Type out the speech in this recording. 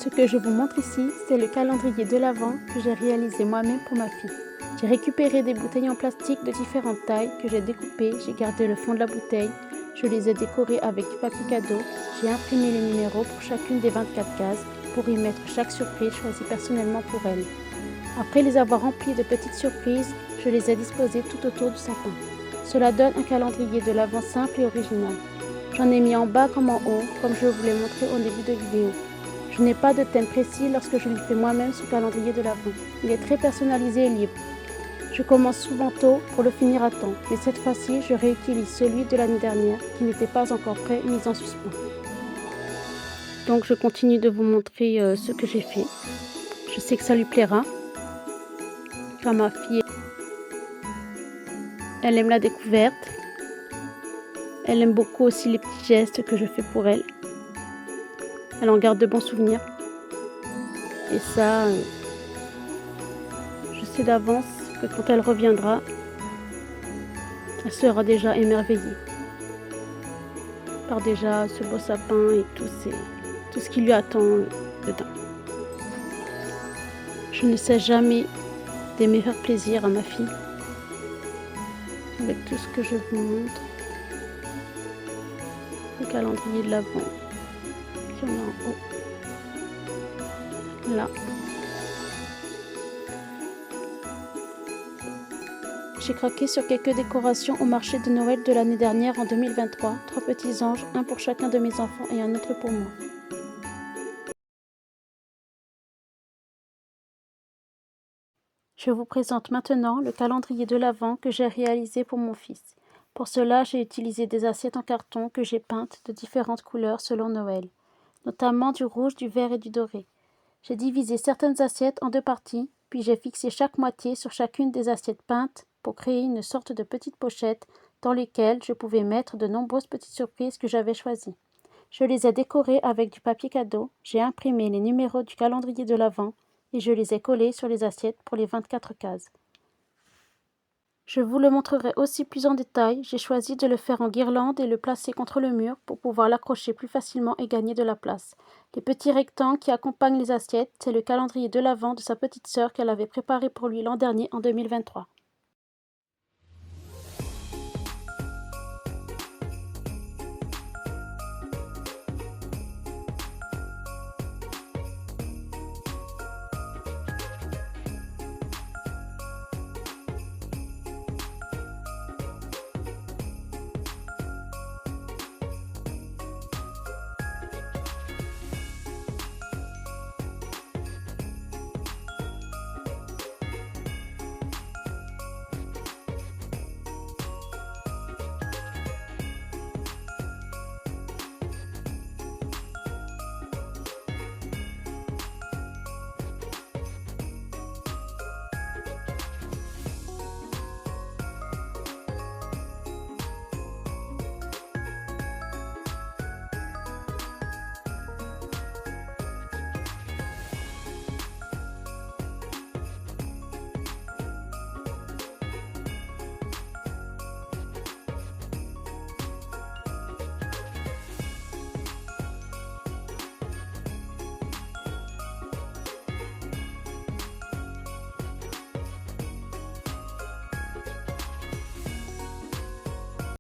Ce que je vous montre ici, c'est le calendrier de l'Avent que j'ai réalisé moi-même pour ma fille. J'ai récupéré des bouteilles en plastique de différentes tailles que j'ai découpées, j'ai gardé le fond de la bouteille, je les ai décorées avec du papier cadeau, j'ai imprimé les numéros pour chacune des 24 cases pour y mettre chaque surprise choisie personnellement pour elle. Après les avoir remplies de petites surprises, je les ai disposées tout autour du sapin. Cela donne un calendrier de l'Avent simple et original. J'en ai mis en bas comme en haut, comme je vous l'ai montré au début de vidéo. Je n'ai pas de thème précis lorsque je lui fais moi-même ce calendrier de l'Avent. Il est très personnalisé et libre. Je commence souvent tôt pour le finir à temps, mais cette fois-ci, je réutilise celui de l'année dernière qui n'était pas encore prêt, mis en suspens. Donc je continue de vous montrer ce que j'ai fait. Je sais que ça lui plaira. Car ma fille, elle aime la découverte. Elle aime beaucoup aussi les petits gestes que je fais pour elle. Elle en garde de bons souvenirs. Et ça, je sais d'avance que quand elle reviendra, elle sera déjà émerveillée par déjà ce beau sapin et tout ce qui lui attend dedans. Je ne sais jamais d'aimer faire plaisir à ma fille avec tout ce que je vous montre. Le calendrier de l'Avent, il y en a en haut, là. J'ai craqué sur quelques décorations au marché de Noël de l'année dernière en 2023. 3 petits anges, un pour chacun de mes enfants et un autre pour moi. Je vous présente maintenant le calendrier de l'Avent que j'ai réalisé pour mon fils. Pour cela, j'ai utilisé des assiettes en carton que j'ai peintes de différentes couleurs selon Noël, notamment du rouge, du vert et du doré. J'ai divisé certaines assiettes en 2 parties, puis j'ai fixé chaque moitié sur chacune des assiettes peintes pour créer une sorte de petite pochette dans lesquelles je pouvais mettre de nombreuses petites surprises que j'avais choisies. Je les ai décorées avec du papier cadeau, j'ai imprimé les numéros du calendrier de l'Avent et je les ai collés sur les assiettes pour les 24 cases. Je vous le montrerai aussi plus en détail, j'ai choisi de le faire en guirlande et le placer contre le mur pour pouvoir l'accrocher plus facilement et gagner de la place. Les petits rectangles qui accompagnent les assiettes, c'est le calendrier de l'Avent de sa petite sœur qu'elle avait préparé pour lui l'an dernier en 2023.